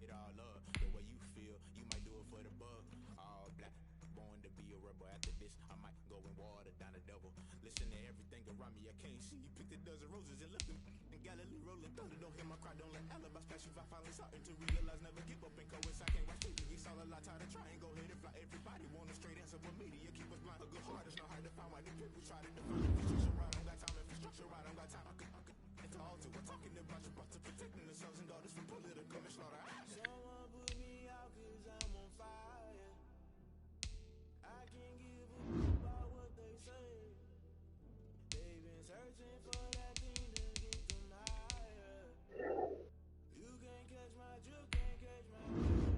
It all up, the way you feel, you might do it for the bug. All black, born to be a rebel. After this, I might go and water down the devil. Listen to everything around me, I can't see. Picked a dozen roses and left them in Galilee rolling thunder. Don't hear my cry, don't let alibis pass you. I finally starting to realize, never give up and coerce. I can't watch TV, it's all a lot, tired of trying, go ahead and fly. Everybody want a straight answer, but media keep us blind. A good heart is not hard to find. Why the people try to define infrastructure right? I don't got time, infrastructure right, I don't got time. I could it's all to we're talking about your about to protecting the sons and daughters from political and slaughter. Someone put me out cause I'm on fire. I can't give a about what they say. They've been searching for that thing to get them higher. You can't catch my drift, can't catch my wave.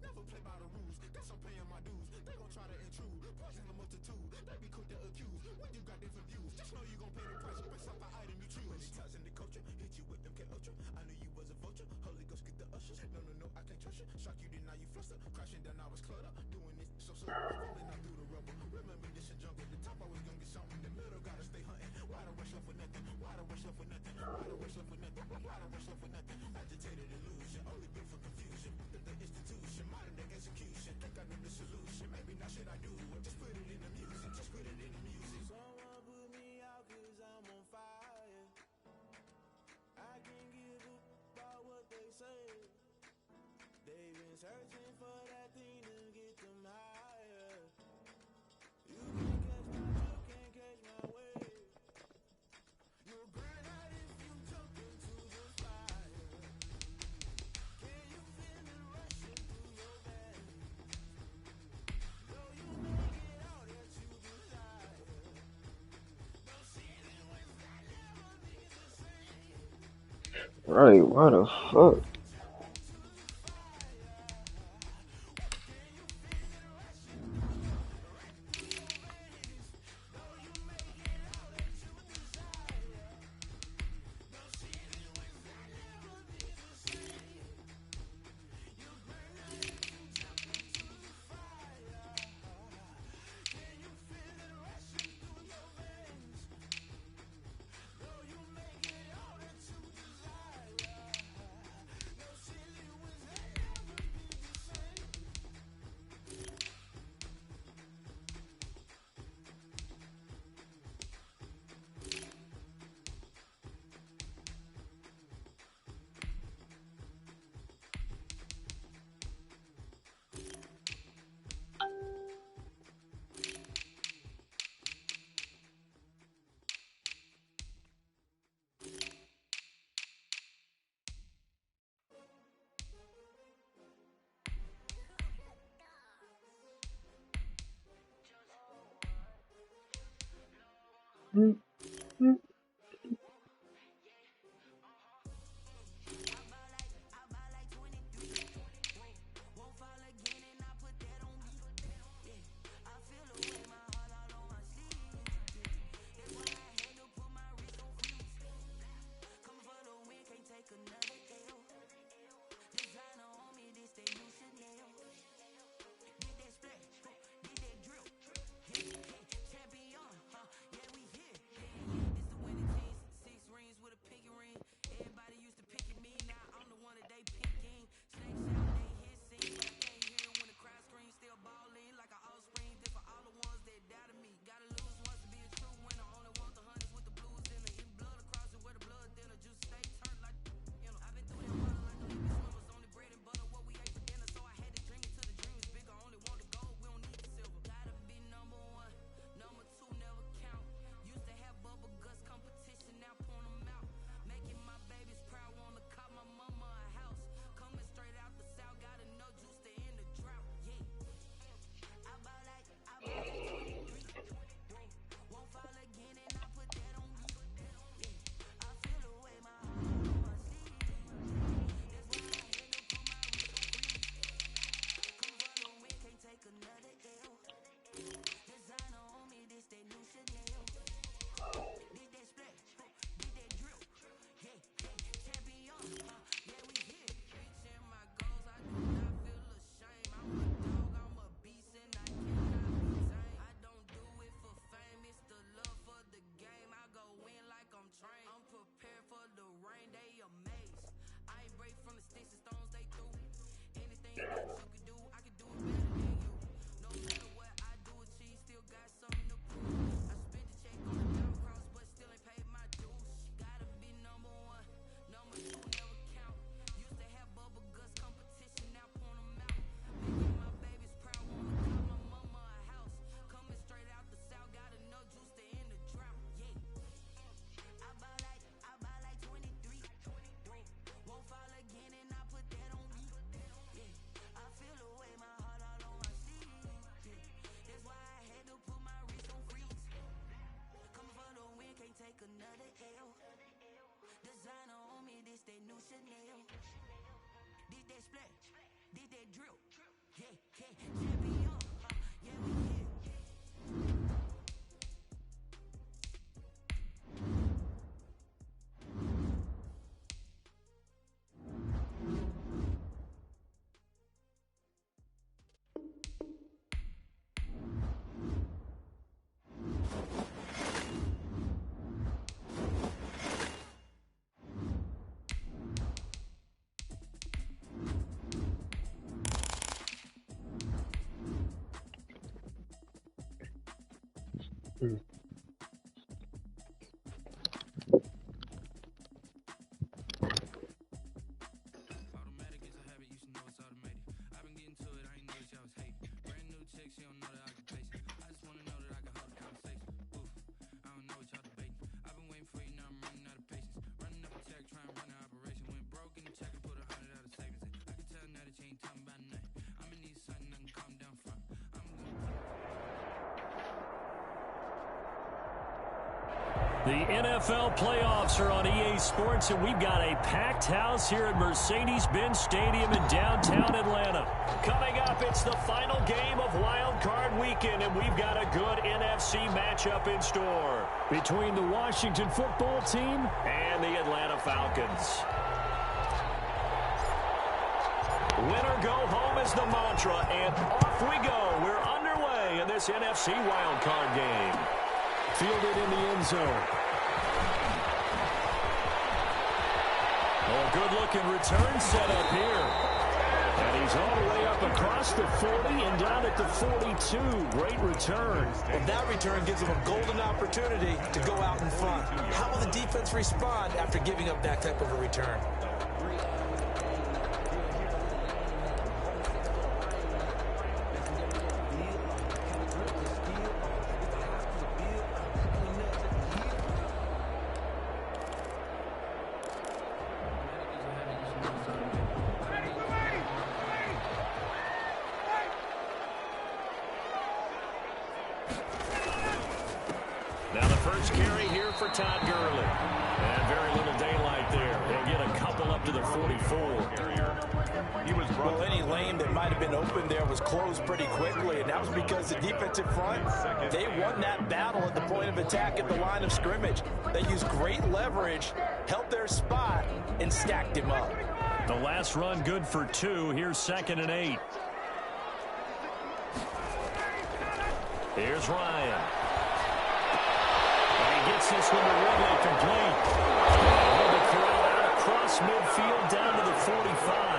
Never play by the rules, guess I'm paying my dues. They gon' try to intrude, poison the multitude. They be quick to accuse when you got different views. Just know you gon' pay the price based off the item you choose. When it ties in the culture, hit you with MK Ultra. I knew you was a vulture, Holy Ghost get the ushers. No, I can't trust you. Shock you, then now you fluster. Crashing down, I was cluttered. Doing this so rolling out through the rubble. Remember this is jungle, the top always gonna get something. The middle gotta stay hunting. Why the rush left for nothing? Why the rush left for nothing? Why the rush left for nothing? Why the rush left for nothing? Agitated illusion, only built for confusion. The institution, modern day execution. Think I know the solution. Maybe not shit I do. Just put it in the music. Just put it in the music. Someone put me out cause I'm on fire. I can't give a about what they say. They've been searching for that thing to get them higher. You can't catch my wave. You'll burn out if you jump into the fire. Can you feel it rushing through your veins? Though you make it all that you desire. No ceiling when I never be the same. Right, why the fuck? The NFL playoffs are on EA Sports, and we've got a packed house here at Mercedes-Benz Stadium in downtown Atlanta. Coming up, it's the final game of Wild Card Weekend, and we've got a good NFC matchup in store between the Washington football team and the Atlanta Falcons. Winner go home is the mantra, and off we go. We're underway in this NFC Wild Card game. Fielded in the end zone. Oh, good-looking return set up here. And he's all the way up across the 40 and down at the 42. Great return. Well, that return gives them a golden opportunity to go out in front. How will the defense respond after giving up that type of a return? Now the first carry here for Todd Gurley. And very little daylight there. He'll get a couple up to the 44. Well, any lane that might have been open there was closed pretty quickly, and that was because the defensive front, they won that battle at the point of attack at the line of scrimmage. They used great leverage, held their spot, and stacked him up. The last run good for 2. Here's 2nd and 8. Here's Ryan. Gets this one to Ridley complete. He'll be corralled out across midfield down to the 45.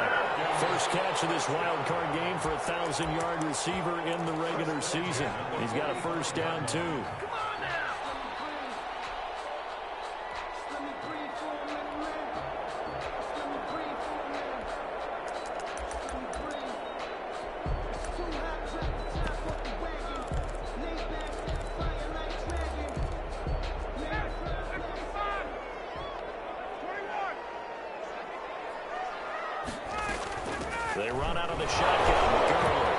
First catch of this wild card game for a 1,000-yard receiver in the regular season. He's got a first down, too. They run out of the shotgun with Gurley.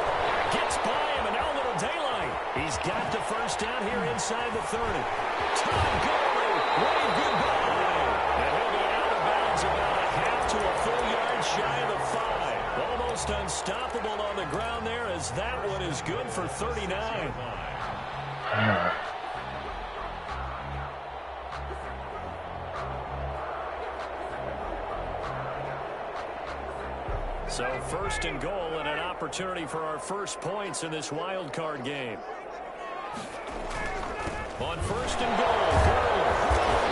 Gets by him, and now a little daylight. He's got the first down here inside the 30. Todd Gurley, wave goodbye. And he'll be out of bounds about a half to a full yard shy of the 5. Almost unstoppable on the ground there, as that one is good for 39. So first and goal, and an opportunity for our first points in this wild card game. On first and goal, Gurley.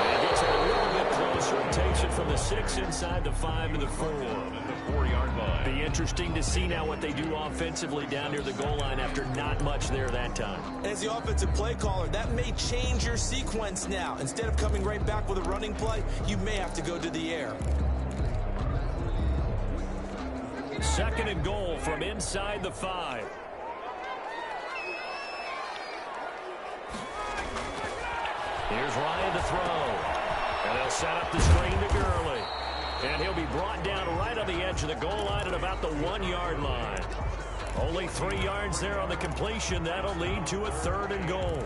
And gets it a little bit closer and takes it from the 6 inside the 5 to the 4. The 4-yard line. Be interesting to see now what they do offensively down near the goal line after not much there that time. As the offensive play caller, that may change your sequence now. Instead of coming right back with a running play, you may have to go to the air. 2nd and goal from inside the 5. Here's Ryan to throw. And they'll set up the screen to Gurley. And he'll be brought down right on the edge of the goal line at about the 1-yard line. Only 3 yards there on the completion. That'll lead to a 3rd and goal.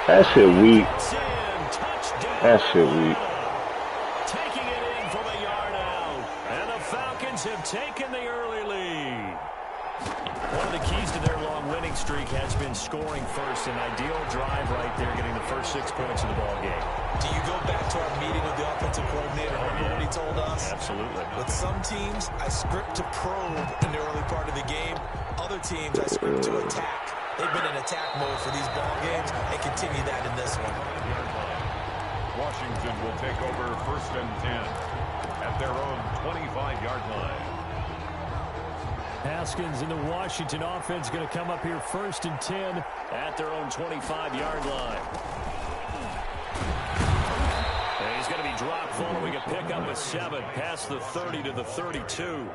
That shit weak. That shit weak. Taking it in from a yard out. And the Falcons have taken the early lead. One of the keys to their long winning streak has been scoring first. An ideal drive right there, getting the first 6 points of the ball game. Do you go back to our meeting with the offensive coordinator? Remember what he told us? Absolutely. With some teams, I script to probe in the early part of the game. Other teams, I script to attack. They've been in attack mode for these ball games and continue that in this one. Washington will take over 1st and 10 at their own 25-yard line. Haskins and the Washington offense going to come up here 1st and 10 at their own 25-yard line. And he's going to be dropped following a pickup of 7 past the 30 to the 32.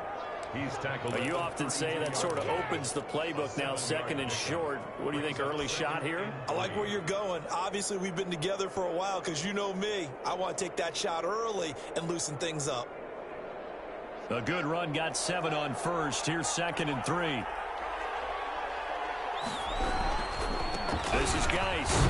He's tackled. You often say that sort of opens the playbook now, 2nd and short. What do you think, early shot here? I like where you're going. Obviously, we've been together for a while because you know me. I want to take that shot early and loosen things up. A good run, got 7 on 1st. Here's 2nd and 3. This is Geis.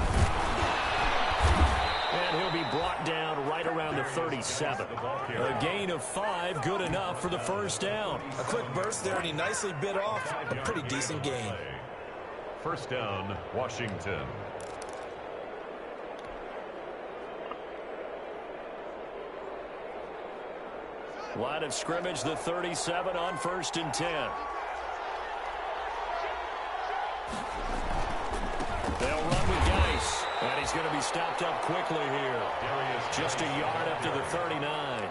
And he'll be brought down right around the 37. A gain of 5, good enough for the 1st down. A quick burst there, and he nicely bit off a pretty decent gain. 1st down, Washington. Line of scrimmage, the 37 on 1st and 10. They'll run with Geis. And he's going to be stopped up quickly here. Just a yard up to the 39.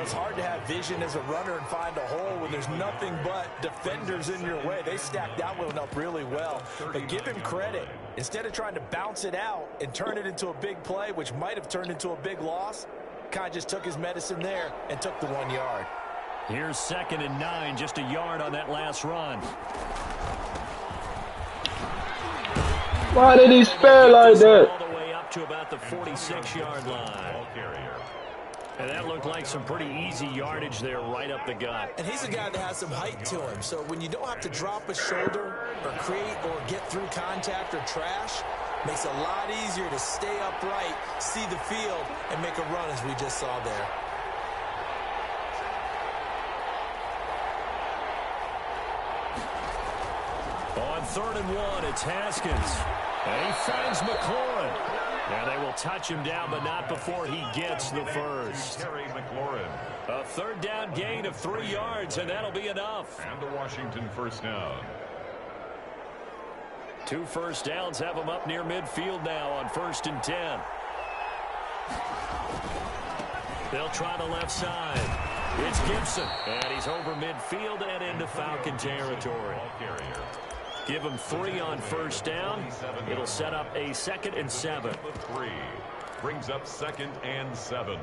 It's hard to have vision as a runner and find a hole when there's nothing but defenders in your way. They stacked that one up really well. But give him credit. Instead of trying to bounce it out and turn it into a big play, which might have turned into a big loss, Kai just took his medicine there and took the 1 yard. Here's 2nd and 9, just a yard on that last run. Why did he spare like that? All the way up to about the 46-yard line. And that looked like some pretty easy yardage there right up the gut. And he's a guy that has some height to him. So when you don't have to drop a shoulder or create or get through contact or trash, makes it a lot easier to stay upright, see the field, and make a run as we just saw there. On 3rd and 1, it's Haskins. And he finds McLaurin. And they will touch him down, but not before he gets the 1st. A 3rd down gain of 3 yards, and that'll be enough. And the Washington 1st down. 2 first downs have them up near midfield now on 1st and 10. They'll try the left side. It's Gibson, and he's over midfield and into Falcon territory. Give him 3 on 1st down. It'll set up a 2nd and 7. 3 brings up 2nd and 7.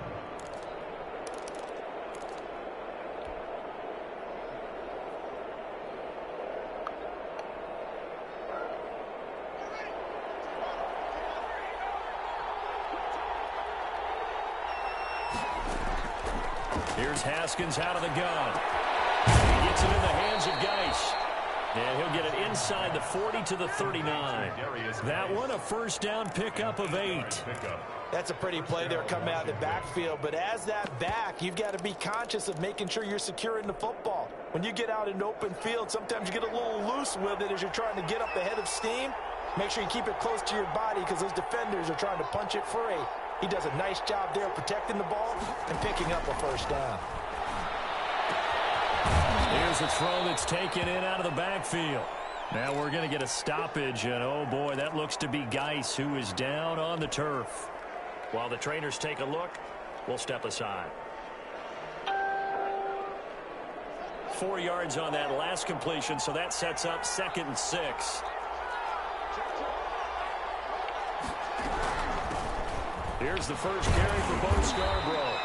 Here's Haskins out of the gun. He gets it in the hands of Geis. And he'll get it inside the 40 to the 39. That one a 1st down pickup of 8. That's a pretty play there coming out of the backfield. But as that back, you've got to be conscious of making sure you're securing the football. When you get out in open field, sometimes you get a little loose with it as you're trying to get up ahead of steam. Make sure you keep it close to your body because those defenders are trying to punch it free. He does a nice job there protecting the ball and picking up a 1st down. Here's a throw that's taken in out of the backfield. Now we're going to get a stoppage, and oh boy, that looks to be Geis, who is down on the turf. While the trainers take a look, we'll step aside. 4 yards on that last completion, so that sets up 2nd and 6. Here's the first carry for Bo Scarborough.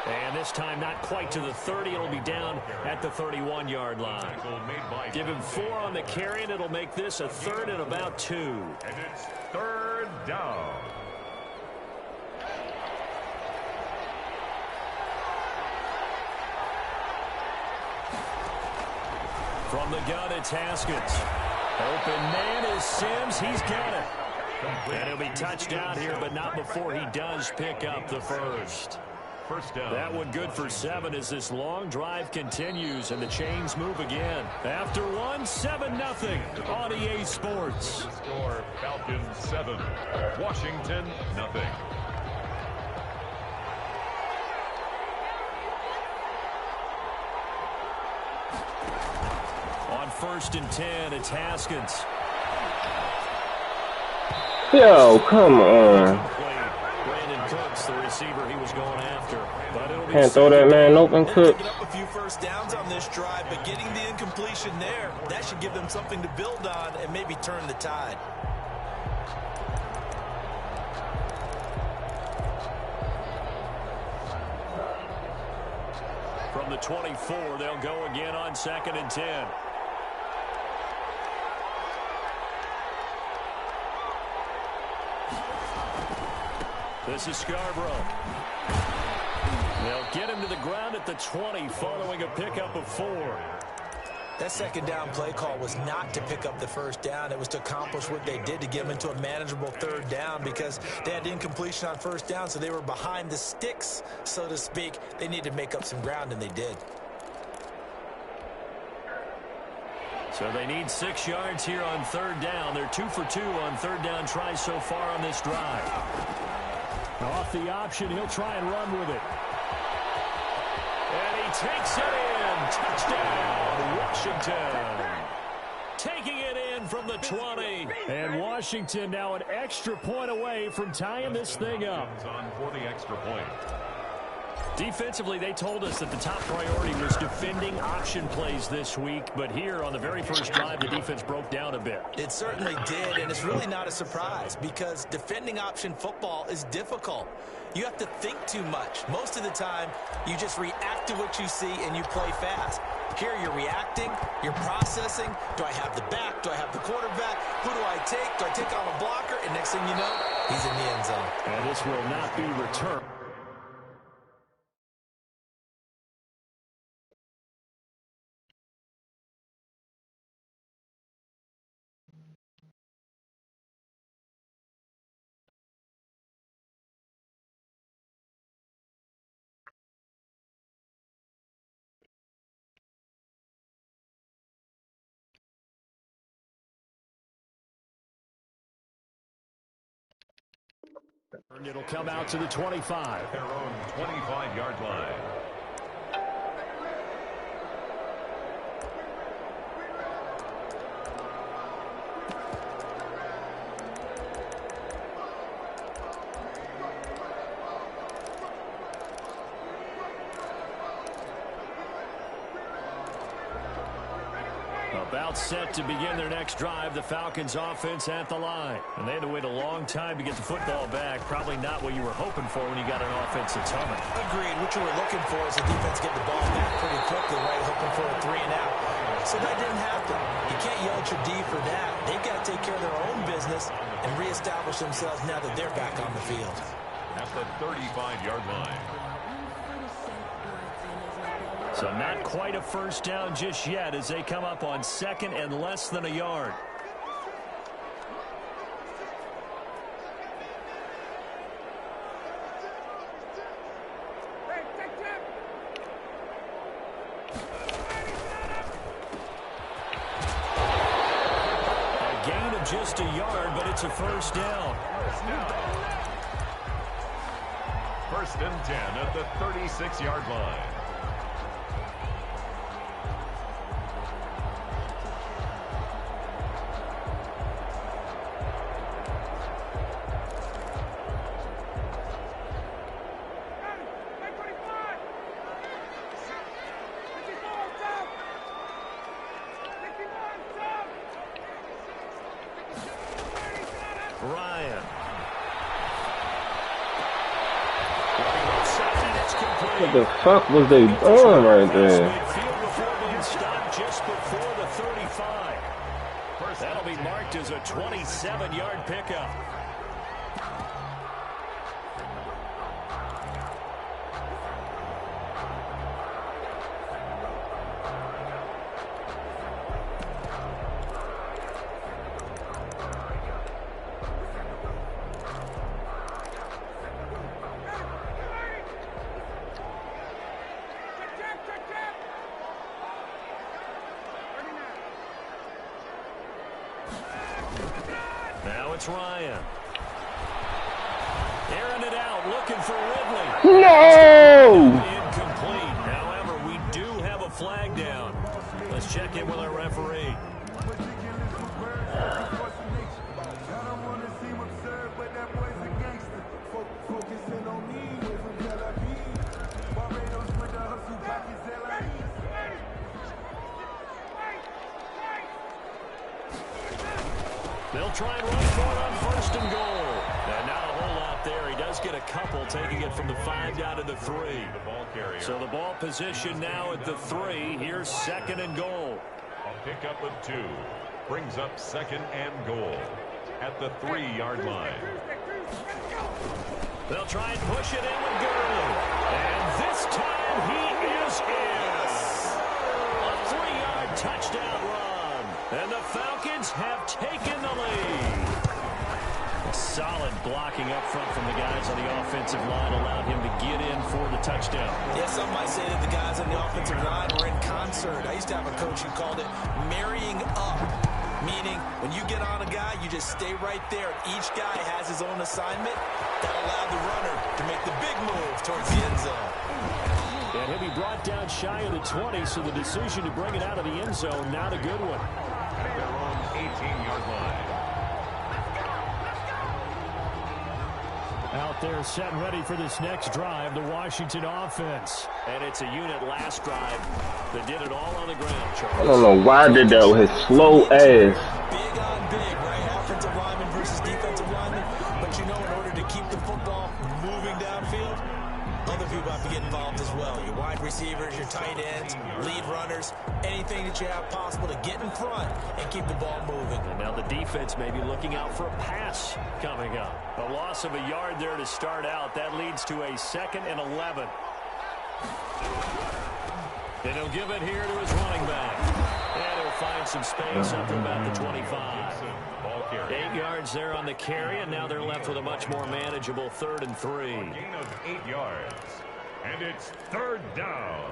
And this time not quite to the 30. It'll be down at the 31-yard line. Give him 4 on the carry, and it'll make this a 3rd and about 2. And it's 3rd down. From the gun, it's Haskins. Open man is Sims. He's got it. And he'll be touched down here, but not before he does pick up the 1st. First down. That one good for 7 as this long drive continues and the chains move again. After 1, 7-0 on EA Sports. The score, Falcons 7, Washington 0. On 1st and 10, it's Haskins. Yo, come on. Brandon Cooks, the receiver he was going after. But it'll be Can't throw that man open, Cook. Picking up a few first downs on this drive, but getting the incompletion there, that should give them something to build on and maybe turn the tide. From the 24, they'll go again on 2nd and 10. This is Scarborough. They'll get him to the ground at the 20 following a pickup of 4. That second down play call was not to pick up the first down. It was to accomplish what they did to get them into a manageable 3rd down because they had incompletion on 1st down, so they were behind the sticks, so to speak. They needed to make up some ground, and they did. So they need 6 yards here on 3rd down. They're 2 for 2 on 3rd down tries so far on this drive. Off the option, he'll try and run with it. And he takes it in. Touchdown, Washington. Taking it in from the 20. And Washington now an extra point away from tying this thing up. On for the extra point. Defensively, they told us that the top priority was defending option plays this week, but here on the very first drive, the defense broke down a bit. It certainly did, and it's really not a surprise because defending option football is difficult. You have to think too much. Most of the time, you just react to what you see and you play fast. Here, you're reacting, you're processing. Do I have the back? Do I have the quarterback? Who do I take? Do I take on a blocker? And next thing you know, he's in the end zone. And this will not be returned. It'll come out to the 25. Their own 25-yard line. About set to begin their next drive, the Falcons offense at the line. And they had to wait a long time to get the football back. Probably not what you were hoping for when you got an offense that's humming. Agreed. What you were looking for is the defense get the ball back pretty quickly, right? Hoping for a 3 and out. So that didn't happen. You can't yell at your D for that. They've got to take care of their own business and reestablish themselves now that they're back on the field. At the 35-yard line. So not quite a first down just yet as they come up on 2nd and less than a yard. A gain of just a yard, but it's a first down. First and 10 at the 36-yard line. What the fuck was they doing right there? Just before the 35. That'll be marked as a 27-yard pickup. it's Ryan. Airing it out, looking for Ridley. No! Incomplete. However, we do have a flag down. Let's check in with our referee. They'll try and run for it on 1st and goal. And not a whole lot there. He does get a couple, taking it from the 5 down to the 3. So the ball position now at the 3. Here's 2nd and goal. A pickup of 2 brings up 2nd and goal at the 3-yard line. They'll try and push it in with Gurley. And this time he is in. A 3-yard touchdown run. And the Falcons have taken the lead. A solid blocking up front from the guys on the offensive line allowed him to get in for the touchdown. Yeah, some might say that the guys on the offensive line were in concert. I used to have a coach who called it marrying up, meaning when you get on a guy, you just stay right there. Each guy has his own assignment. That allowed the runner to make the big move towards the end zone. And he'll be brought down shy of the 20, so the decision to bring it out of the end zone, not a good one. At their own 18-yard line. Out there set and ready for this next drive, the Washington offense. And it's a unit last drive that did it all on the ground, Charles. I don't know why I did that with his slow ass. Big on big, right? Offensive lineman versus defensive lineman. But you know, in order to keep the football moving downfield, other people have to get involved as well. Your wide receivers, your tight ends, lead runners, anything that you have possible to get in front and keep the ball moving. And now the defense may be looking out for a pass coming up. A loss of a yard there to start out. That leads to a 2nd and 11. And he'll give it here to his running back. And he'll find some space up to about the 25. 8 yards there on the carry, and now they're left with a much more manageable 3rd and 3. Gain of 8 yards. And it's 3rd down.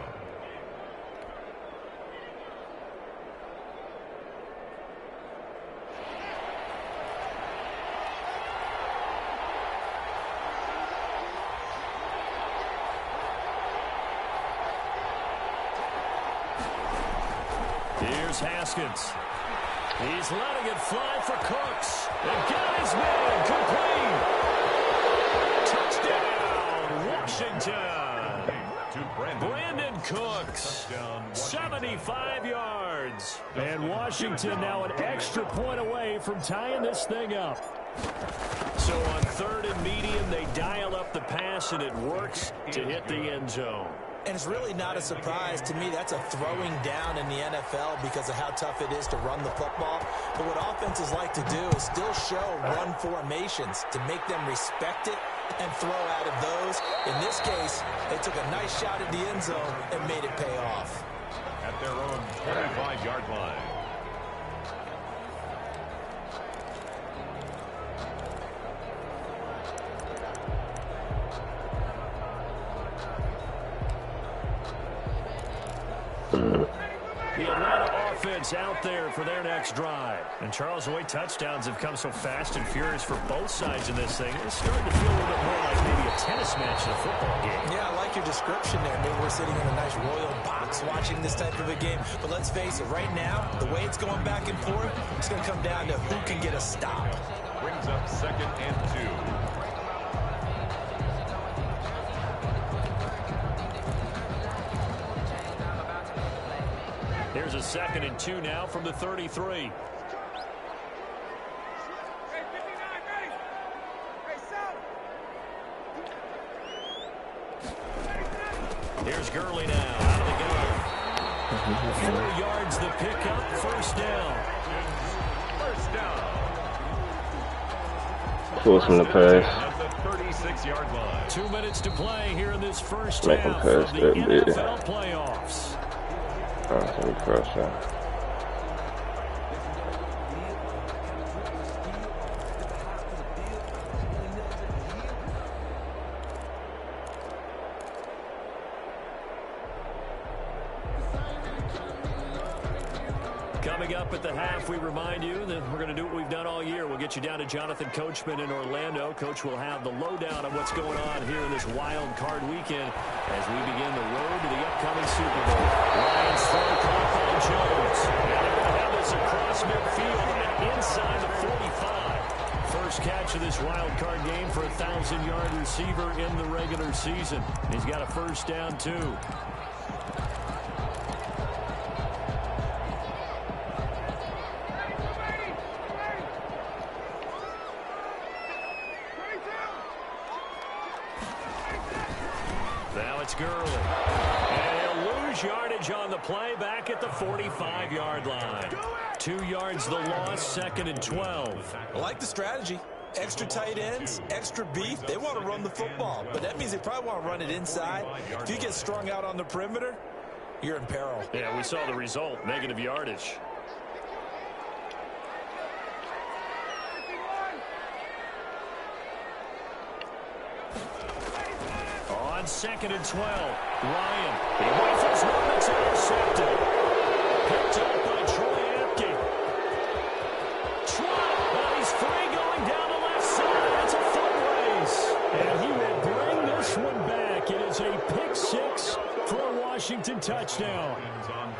Here's Haskins. He's letting it fly for Cooks. And got his man complete. Touchdown, Washington. To Brandon Cooks. 75 yards. And Washington now an extra point away from tying this thing up. So on 3rd and medium, they dial up the pass, and it works to hit the end zone. And it's really not a surprise to me. That's a throwing down in the NFL because of how tough it is to run the football. But what offenses like to do is still show run formations to make them respect it and throw out of those. In this case, they took a nice shot at the end zone and made it pay off. At their own 25-yard line. The Atlanta offense out there for their next drive. And Charles, the way touchdowns have come so fast and furious for both sides in this thing, it's starting to feel a little bit more like maybe a tennis match than a football game. Yeah, I like your description there. Maybe we're sitting in a nice royal box watching this type of a game. But let's face it, right now, the way it's going back and forth, it's going to come down to who can get a stop. Brings up 2nd and 2. Here's a 2nd and 2 now from the 33. Here's Gurley now out of the gun. 4 yards the pickup, 1st down. 1st down. Force him to pass. At the 36-yard line. 2 minutes to play here in this first Make him half pass of the that bit. NFL playoffs. Let me cross that. Coming up at the half, we remind you that we're going to do what we've done all year. We'll get you down to Jonathan Coachman in Orlando. Coach will have the lowdown on what's going on here in this wild card weekend as we begin the road to the upcoming Super Bowl. Lions throw caught by Jones. And they're going to have this across midfield and inside the 45. First catch of this wild card game for a 1,000-yard receiver in the regular season. He's got a first down, too. It's Gurley. And he'll lose yardage on the play back at the 45-yard line. 2 yards the loss, 2nd and 12. I like the strategy. Extra tight ends, extra beef. They want to run the football, but that means they probably want to run it inside. If you get strung out on the perimeter, you're in peril. Yeah, we saw the result, negative yardage. On 2nd and 12, Ryan. He waits one, it's intercepted. Picked up by Troy Apke. Troy, he's free going down the left side. It's a foot race. And he will bring this one back. It is a pick six for a Washington touchdown.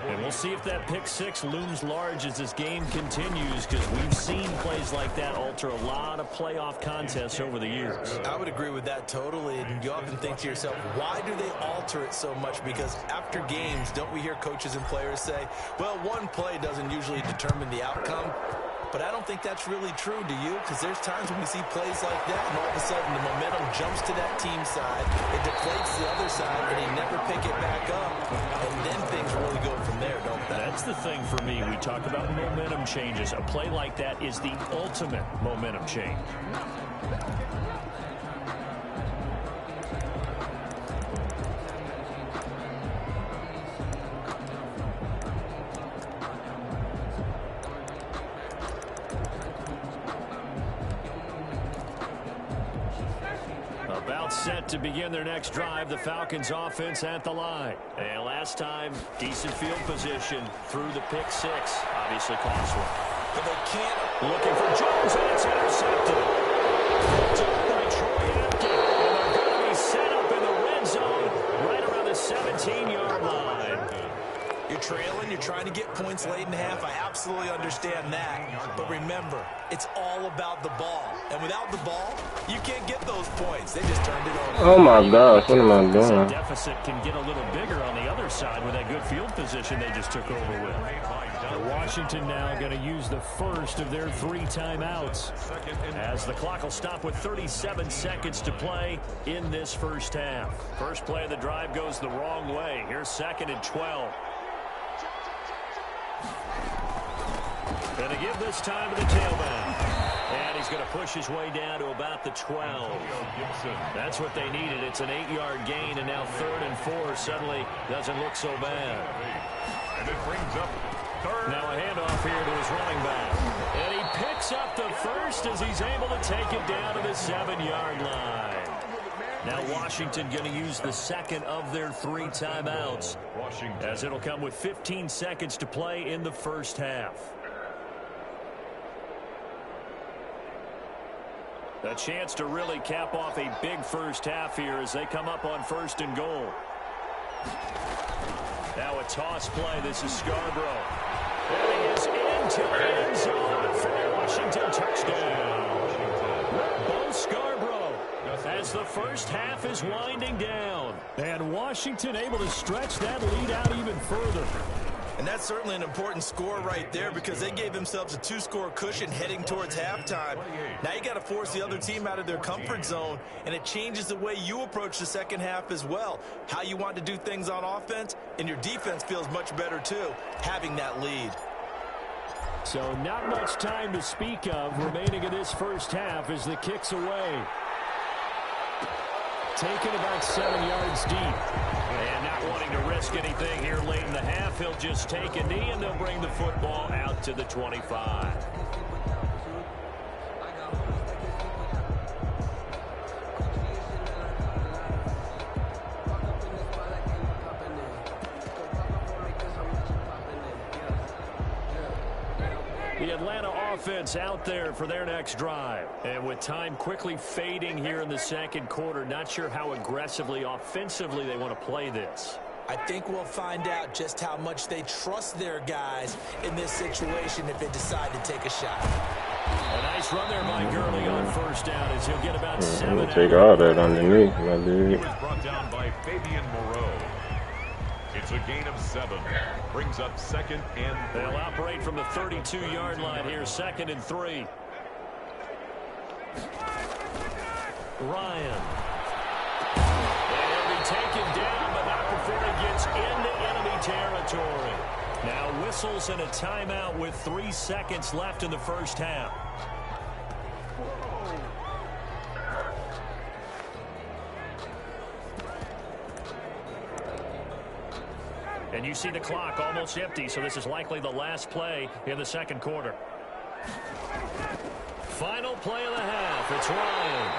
And we'll see if that pick six looms large as this game continues, because we've seen plays like that alter a lot of playoff contests over the years. I would agree with that totally. And you often think to yourself, why do they alter it so much? Because after games, don't we hear coaches and players say, well, one play doesn't usually determine the outcome? But I don't think that's really true, do you? Because there's times when we see plays like that, and all of a sudden the momentum jumps to that team side, it deflates the other side, and they never pick it back up, and then things really go from there, don't they? That's the thing for me. We talk about momentum changes. A play like that is the ultimate momentum change. Set to begin their next drive, the Falcons offense at the line. And last time, decent field position through the pick six. Obviously cost one. But they can't. Looking for Jones, and it's intercepted. Picked up by Troy Apke. And they're going to be set up in the red zone right around the 17-yard line. You're trailing, you're trying to get points late in the half. I absolutely understand that. But remember, it's all about the ball. And without the ball, you can't get those points. They just turned it over. Oh my gosh, what am I doing? The deficit can get a little bigger on the other side with that good field position they just took over with. Washington now going to use the first of their 3 timeouts, as the clock will stop with 37 seconds to play in this first half. First play of the drive goes the wrong way. Here's 2nd and 12. And to give this time to the tailback. And he's going to push his way down to about the 12. That's what they needed. It's an 8-yard gain, and now 3rd and 4 suddenly doesn't look so bad. And it brings up 3rd. Now a handoff here to his running back. And he picks up the first as he's able to take it down to the 7-yard line. Now Washington going to use the 2nd of their 3 timeouts, as it'll come with 15 seconds to play in the first half. A chance to really cap off a big first half here as they come up on 1st and goal. Now a toss play. This is Scarborough. And he is into the end zone for a Washington touchdown. Bo Scarborough, as the first half is winding down. And Washington able to stretch that lead out even further. And that's certainly an important score right there, because they gave themselves a 2-score cushion heading towards halftime. Now you got to force the other team out of their comfort zone, and it changes the way you approach the second half as well. How you want to do things on offense, and your defense feels much better too, having that lead. So not much time to speak of remaining in this first half as the kick's away. Taken about 7 yards deep. And not wanting to risk anything here late in the half, he'll just take a knee, and they'll bring the football out to the 25. Atlanta offense out there for their next drive. And with time quickly fading here in the second quarter, not sure how aggressively, offensively they want to play this. I think we'll find out just how much they trust their guys in this situation if they decide to take a shot. A nice run there by Gurley on first down as he'll get about 7. Take all that underneath, my He dude. was brought down by Fabian Moreau. It's a gain of 7. Brings up 2nd and 3. They'll operate from the 32-yard line here, 2nd and 3. Ryan. They'll be taken down, but not before he gets into enemy territory. Now whistles and a timeout with 3 seconds left in the first half. And you see the clock almost empty, so this is likely the last play in the second quarter. Final play of the half. It's Ryan.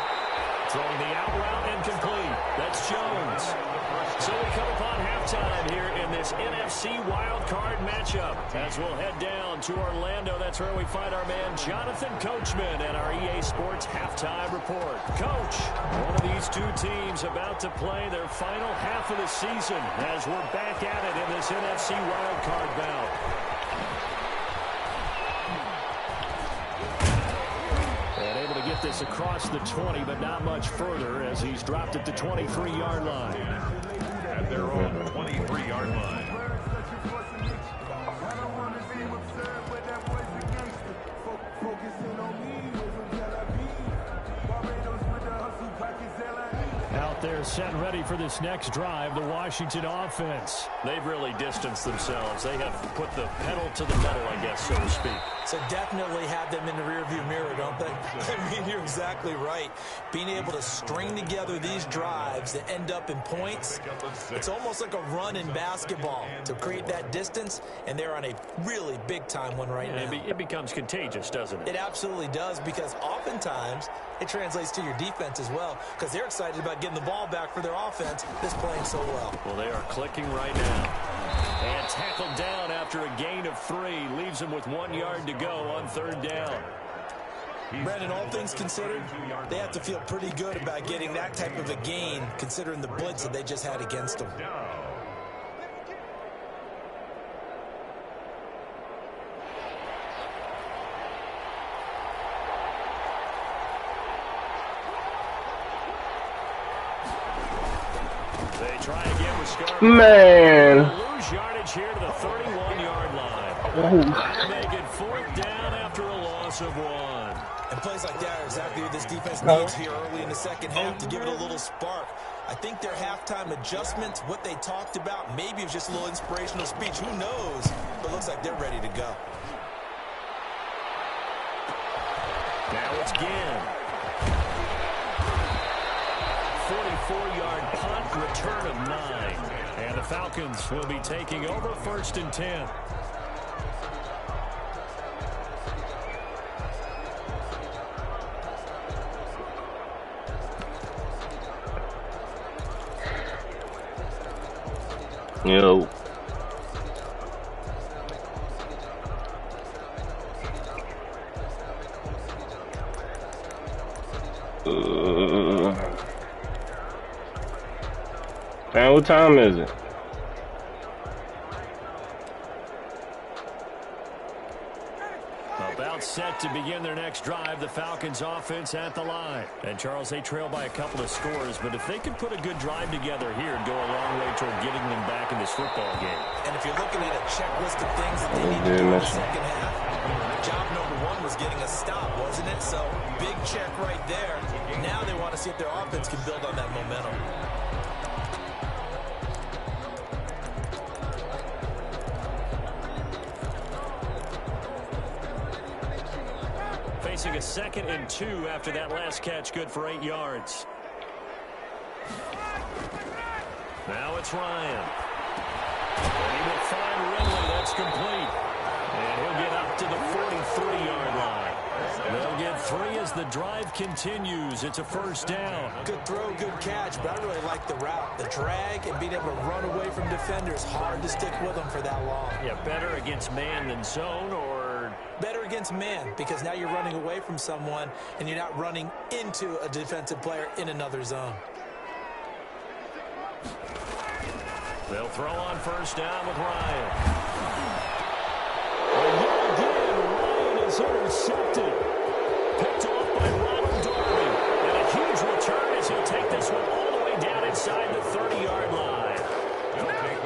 Throwing the out route incomplete. That's Jones. So we come upon halftime here in this NFC wildcard matchup. As we'll head down to Orlando, that's where we find our man Jonathan Coachman and our EA Sports halftime report. Coach, one of these two teams about to play their final half of the season as we're back at it in this NFC wildcard bout. And able to get this across the 20, but not much further as he's dropped at the 23-yard line. At their own 23-yard line. Out there set and ready for this next drive, the Washington offense. They've really distanced themselves. They have put the pedal to the metal, I guess, so to speak. So definitely have them in the rearview mirror, don't they? I mean, you're exactly right. Being able to string together these drives that end up in points, it's almost like a run in basketball to create that distance, and they're on a really big-time one right now. It becomes contagious, doesn't it? It absolutely does, because oftentimes it translates to your defense as well, because they're excited about getting the ball back for their offense that's playing so well. Well, they are clicking right now. And tackled down after a gain of 3. Leaves him with 1 yard to go on 3rd down. Brandon, all things considered, they have to feel pretty good about getting that type of a gain, considering the blitz that they just had against them. They try again with Scarpa. Man. Lose yardage here to the 31-yard line. Make it 4th down after a loss of 1. And plays like that are exactly what this defense needs here early in the second half to give it a little spark. I think their halftime adjustments, what they talked about, maybe it was just a little inspirational speech. Who knows? But it looks like they're ready to go. Now it's Ginn. 44-yard punt, return of 9. And the Falcons will be taking over 1st and 10. Yo. Man, what time is it? About set to begin their next drive, the Falcons offense at the line. And Charles, they trail by a couple of scores, but if they could put a good drive together here, it'd go a long way toward getting them back in this football game. And if you're looking at a checklist of things that they need to do in the second half, job number 1 was getting a stop, wasn't it? So big check right there. Now they want to see if their offense can build on that momentum. Facing a 2nd and 2 after that last catch, good for 8 yards. Now it's Ryan. And he will find Ridley. That's complete. And he'll get up to the 43-yard line. They'll get 3 as the drive continues. It's a 1st down. Good throw, good catch, but I really like the route. The drag and being able to run away from defenders, hard to stick with them for that long. Yeah, better against man than zone, or better against man because now you're running away from someone and you're not running into a defensive player in another zone. They'll throw on first down with Ryan. And yet again, Ryan is intercepted. Picked off by Ronald Darby. And a huge return as he'll take this one all the way down inside the 30-yard line.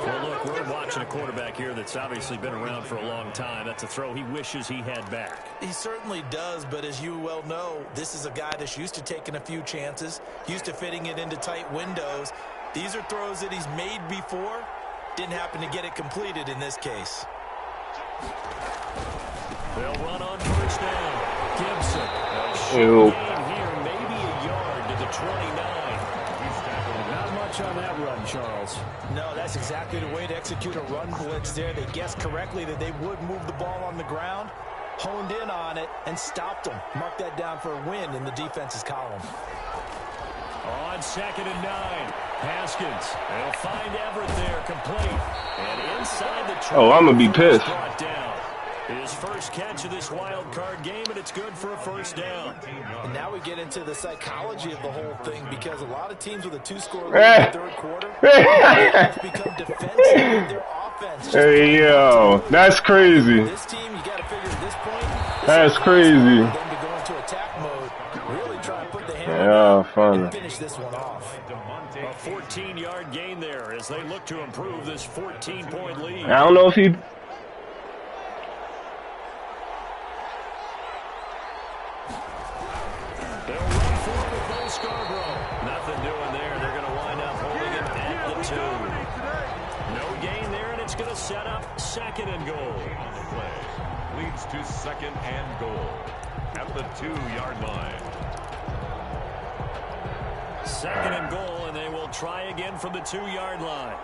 Well, look, we're watching a quarterback here that's obviously been around for a long time. That's a throw he wishes he had back. He certainly does, but as you well know, this is a guy that's used to taking a few chances, used to fitting it into tight windows. These are throws that he's made before. Didn't happen to get it completed in this case. They'll run on first down. Gibson. A short gain here, maybe a yard to the 29. Not much on that run, Charles. No, that's exactly the way to execute a run blitz there. They guessed correctly that they would move the ball on the ground, honed in on it, and stopped them. Mark that down for a win in the defense's column. On 2nd and 9, Haskins. They'll find Everett there, complete. And inside the Oh, I'm going to be pissed. Brought down. His first catch of this wild card game, and it's good for a first down. And now we get into the psychology of the whole thing because a lot of teams with a 2-score lead in the third quarter have become defensive with their offense. Hey, yo, that's crazy. This team, you got to figure at this point, That's crazy. them to go into attack mode, really try to put the hammer down and finish this one off. A 14-yard gain there as they look to improve this 14-point lead. I don't know if he... They'll run for it with Bo Scarborough. Nothing doing there. They're going to wind up holding it at the 2. No gain there, and it's going to set up 2nd and goal. Play leads to 2nd and goal at the 2-yard line. 2nd and goal, and they will try again from the 2-yard line.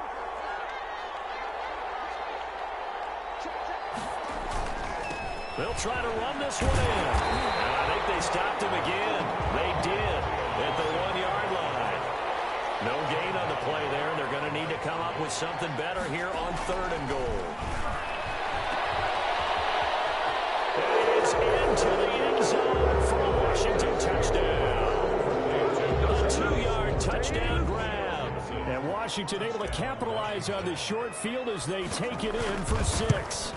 They'll try to run this one in. And I think they stopped him again. They did at the 1-yard line. No gain on the play there. They're going to need to come up with something better here on 3rd and goal. It is into the end zone for a Washington touchdown. A 2-yard touchdown grab. And Washington able to capitalize on the short field as they take it in for 6.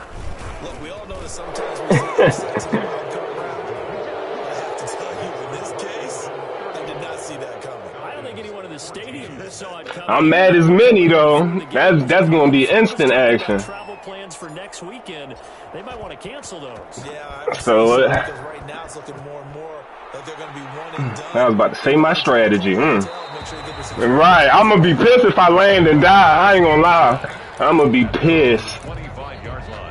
Look, we all know that sometimes we see upsets in the wild card round. I have to tell you, in this case, I did not see that coming. I don't think anyone in the stadium saw it coming. I'm mad as many, though. That's going to be instant action. Travel plans for next weekend. They might want to cancel those. Yeah, So, because right now it's looking more and more like they're going to be one and done. I was about to say my strategy. Right, I'm going to be pissed if I land and die. I ain't going to lie. I'm going to be pissed. 25-yard line.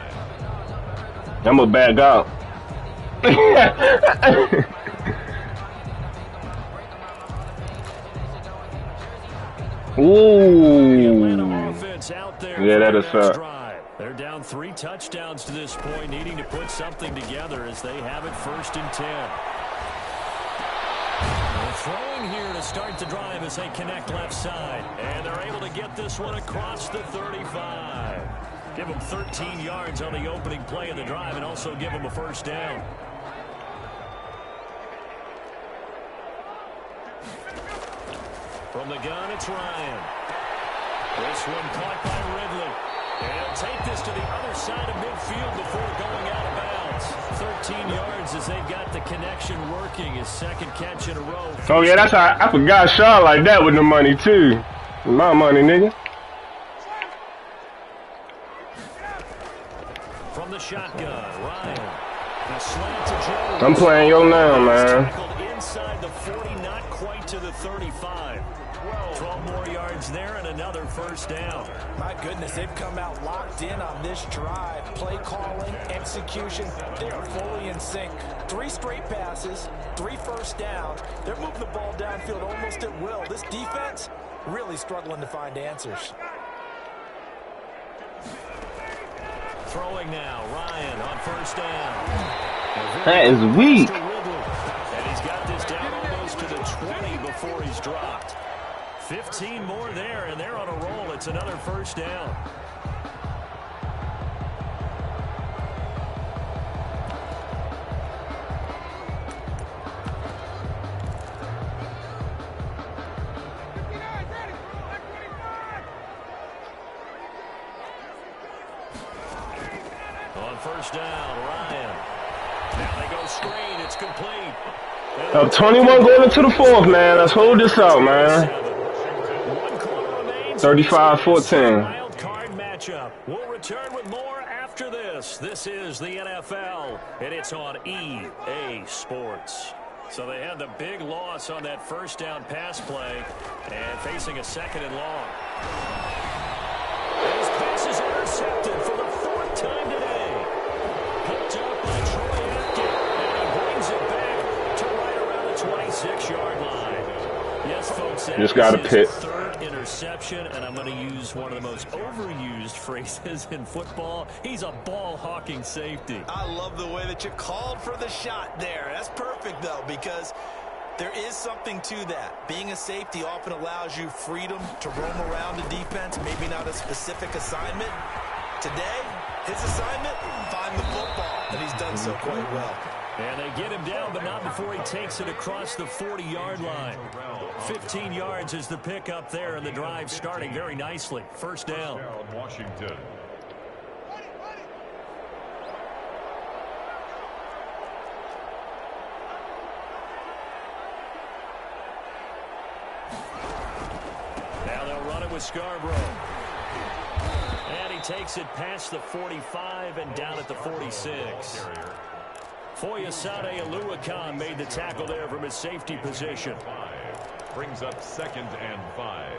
I'm going to back out. Ooh. Yeah, that is They're down 3 touchdowns to this point, needing to put something together as they have it 1st and 10. They're throwing here to start the drive as they connect left side. And they're able to get this one across the 35. Give them 13 yards on the opening play of the drive and also give them a first down. From the gun, it's Ryan. This one caught by Ridley. And he'll take this to the other side of midfield before going out of bounds. 13 yards as they've got the connection working. His 2nd catch in a row. Oh, yeah, that's how I forgot Shaw like that with the money, too. My money, nigga. From the shotgun, Ryan. A slant to Jones. I'm playing yo now, man. Tackled inside the 40, not quite to the 35. 12 more yards there and another first down. My goodness, they've come out locked in on this drive. Play calling, execution, they are fully in sync. 3 straight passes, 3 first downs. They're moving the ball downfield almost at will. This defense really struggling to find answers. Throwing now, Ryan on first down. That is weak. And he's got this down almost to the 20 before he's dropped. 15 more there, and they're on a roll. It's another first down. on first down. Ryan. Now they go screen. It's complete. Up 21 going into the fourth, man. Let's hold this out, man. 35-14. Wild card matchup. We'll return with more after this. This is the NFL, and it's on EA Sports. So they had the big loss on that first down pass play and facing a second and long. His pass is intercepted for the fourth time today. Picked up by Troy Apke, and he brings it back to right around the 26-yard line. Yes, folks, that just got a pick. Third interception, and I'm going to use one of the most overused phrases in football. He's a ball-hawking safety. I love the way that you called for the shot there. That's perfect, though, because there is something to that. Being a safety often allows you freedom to roam around the defense, maybe not a specific assignment. Today, his assignment, find the football, and he's done so quite well. And they get him down, but not before he takes it across the 40-yard line. 15 yards is the pickup there, and the drive starting very nicely. First down. Washington. Now they'll run it with Scarborough. And he takes it past the 45 and down at the 46. Foyesade Aluakan made the tackle there from his safety position. Brings up 2nd and 5.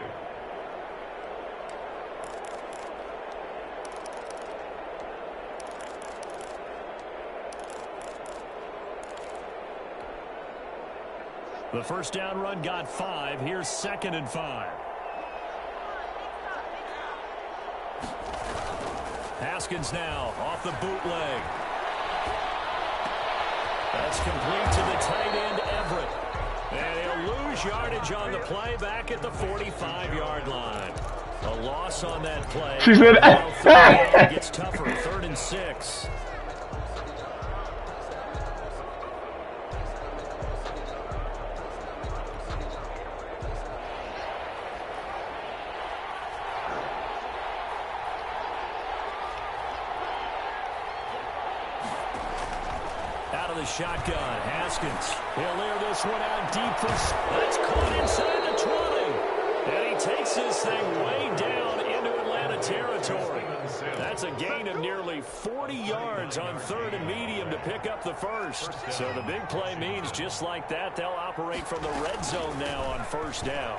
The first down run got 5. Here's 2nd and 5. Haskins now off the bootleg. That's complete to the tight end, Everett. And he'll lose yardage on the play back at the 45-yard line. A loss on that play. She said, it gets tougher. 3rd and 6. Shotgun, Haskins. He'll air this one out deep for... That's caught inside the 20. And he takes this thing way down into Atlanta territory. That's a gain of nearly 40 yards on 3rd and medium to pick up the first. So the big play means just like that, they'll operate from the red zone now on first down.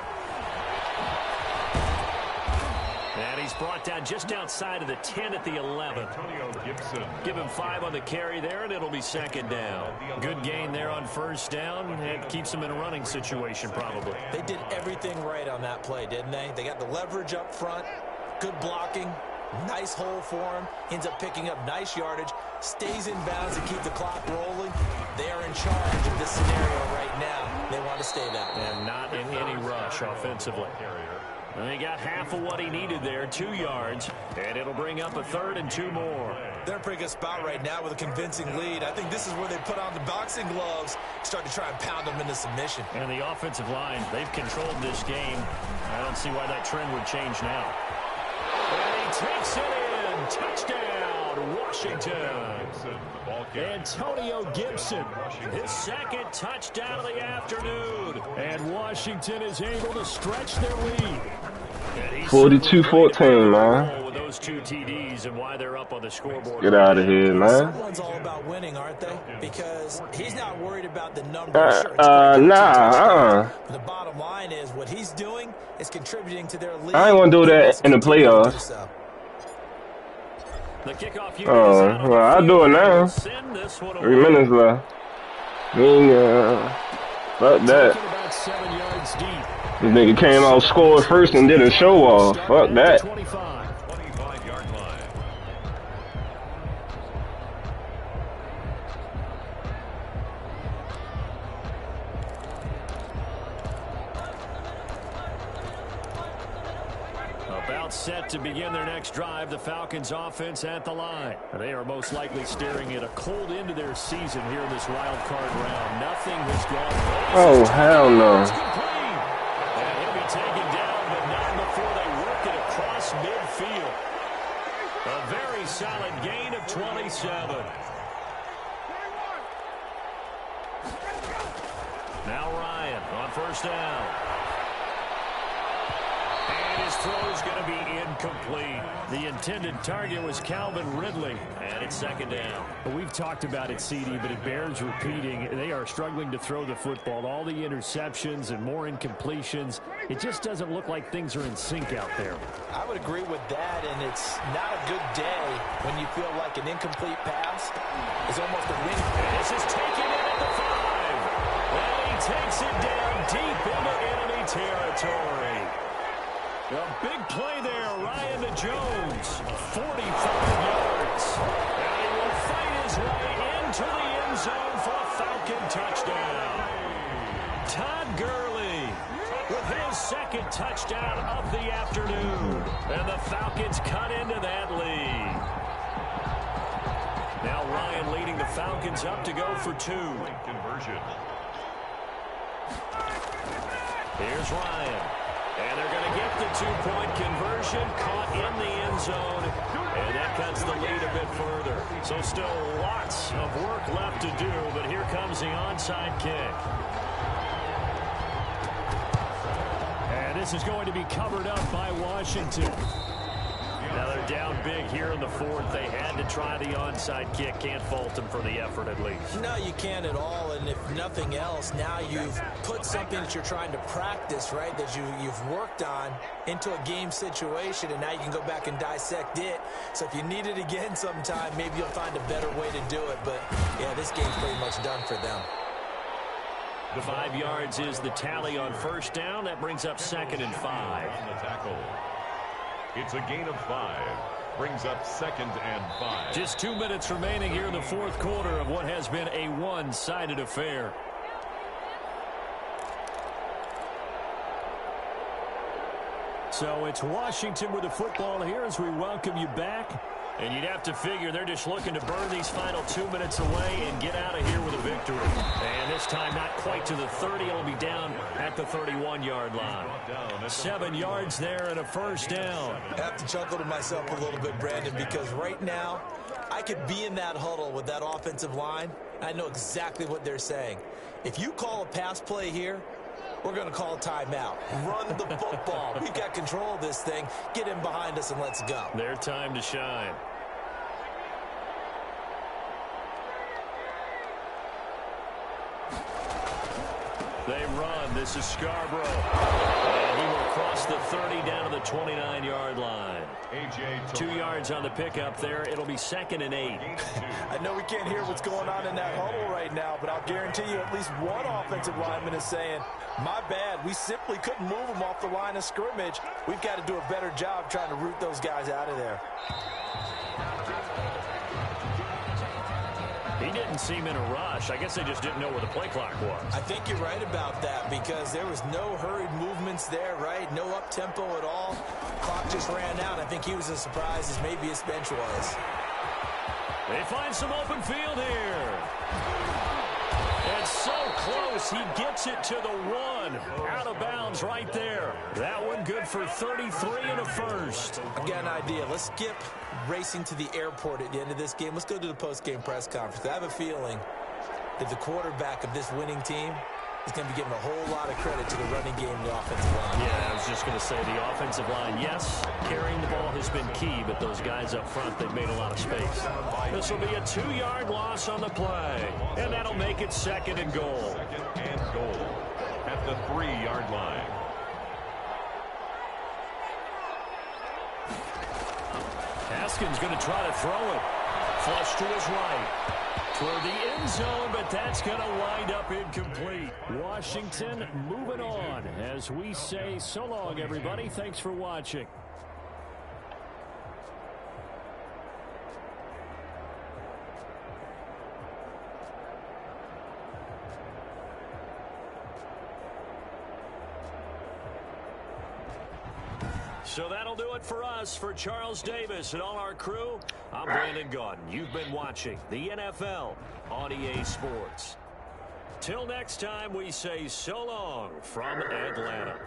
And he's brought down just outside of the 10 at the 11. Give him 5 on the carry there, and it'll be 2nd down. Good gain there on first down, and keeps him in a running situation probably. They did everything right on that play, didn't they? They got the leverage up front, good blocking, nice hole for him, ends up picking up nice yardage, stays in bounds to keep the clock rolling. They are in charge of this scenario right now. They want to stay that way. And not in any rush offensively. And he got half of what he needed there, 2 yards, and it'll bring up a 3rd and 2 more. They're in a pretty good spot right now with a convincing lead. I think this is where they put on the boxing gloves, start to try and pound them into submission. And the offensive line, they've controlled this game. I don't see why that trend would change now. And he takes it in. Touchdown, Washington. Antonio Gibson, his 2nd touchdown of the afternoon. And Washington is able to stretch their lead. 42-14, man. With those 2 TDs and why they're up on the scoreboard. Get out of here, man. Someone's all about winning, aren't they? Because he's not worried about the numbers. The bottom line is what he's doing is contributing to their lead. I ain't want to do that in the playoffs. The kickoff well, I'll do it now. 3 minutes left. Fuck that. This nigga came out, scored first, and did a show off. Fuck that. 25-yard line. About set to begin their next drive, the Falcons offense at the line. They are most likely staring at a cold end of their season here in this wild card round. Nothing has gone right. Oh, hell no. And he'll be taken down, but not before they work it across midfield. A very solid gain of 27. Now Ryan on first down. And his throw is going to be incomplete. The intended target was Calvin Ridley, and it's second down. Well, we've talked about it, CD, but it bears repeating. They are struggling to throw the football. All the interceptions and more incompletions. It just doesn't look like things are in sync out there. I would agree with that, and it's not a good day when you feel like an incomplete pass is almost a win. This is taken in at the 5. Well, he takes it down deep into enemy territory. A big play there, Ryan to Jones, 45 yards. And he will fight his way into the end zone for a Falcon touchdown. Todd Gurley with his second touchdown of the afternoon. And the Falcons cut into that lead. Now Ryan leading the Falcons up to go for 2. Conversion. Here's Ryan. And they're going to get the 2-point conversion, caught in the end zone, and that cuts the lead a bit further. So still lots of work left to do, but here comes the onside kick. And this is going to be covered up by Washington. Now they're down big here in the 4th. They had to try the onside kick. Can't fault them for the effort at least. No, you can't at all, and if nothing else, now you've put something that you're trying to practice, right, that you've worked on into a game situation, and now you can go back and dissect it. So if you need it again sometime, maybe you'll find a better way to do it. But, yeah, this game's pretty much done for them. The 5 yards is the tally on first down. That brings up 2nd and 5. On the tackle. It's a gain of 5. Brings up 2nd and 5. Just 2 minutes remaining here in the 4th quarter of what has been a one-sided affair. So it's Washington with the football here as we welcome you back. And you'd have to figure they're just looking to burn these final 2 minutes away and get out of here with a victory. And this time not quite to the 30. It'll be down at the 31-yard line. 7 yards there and a first down. I have to chuckle to myself a little bit, Brandon, because right now I could be in that huddle with that offensive line. I know exactly what they're saying. If you call a pass play here, we're going to call a timeout. Run the football. We've got control of this thing. Get in behind us and let's go. Their time to shine. They run. This is Scarborough. And he will cross the 30 down to the 29-yard line. 2 yards on the pickup there. It'll be 2nd and 8. I know we can't hear what's going on in that huddle right now, but I'll guarantee you at least one offensive lineman is saying, my bad, we simply couldn't move them off the line of scrimmage. We've got to do a better job trying to root those guys out of there. He didn't seem in a rush. I guess they just didn't know where the play clock was. I think you're right about that because there was no hurried movements there, right? No up-tempo at all. Clock just ran out. I think he was as surprised as maybe his bench was. They find some open field here. It's so close. He gets it to the 1. Out of bounds right there. That one good for 33 and a first. I've got an idea. Let's skip racing to the airport at the end of this game. Let's go to the post-game press conference. I have a feeling that the quarterback of this winning team is going to be given a whole lot of credit to the running game and the offensive line. Yeah, I was just going to say the offensive line, yes, carrying the ball has been key, but those guys up front, they've made a lot of space. This will be a 2-yard loss on the play, and that'll make it 2nd and goal. 2nd and goal at the 3-yard line. Haskins going to try to throw it. Flush to his right. Toward the end zone, but that's going to wind up incomplete. Washington moving on as we say so long, everybody. Thanks for watching. So that'll do it for us. For Charles Davis and all our crew, I'm Brandon Gaudin. You've been watching the NFL on EA Sports. Till next time, we say so long from Atlanta.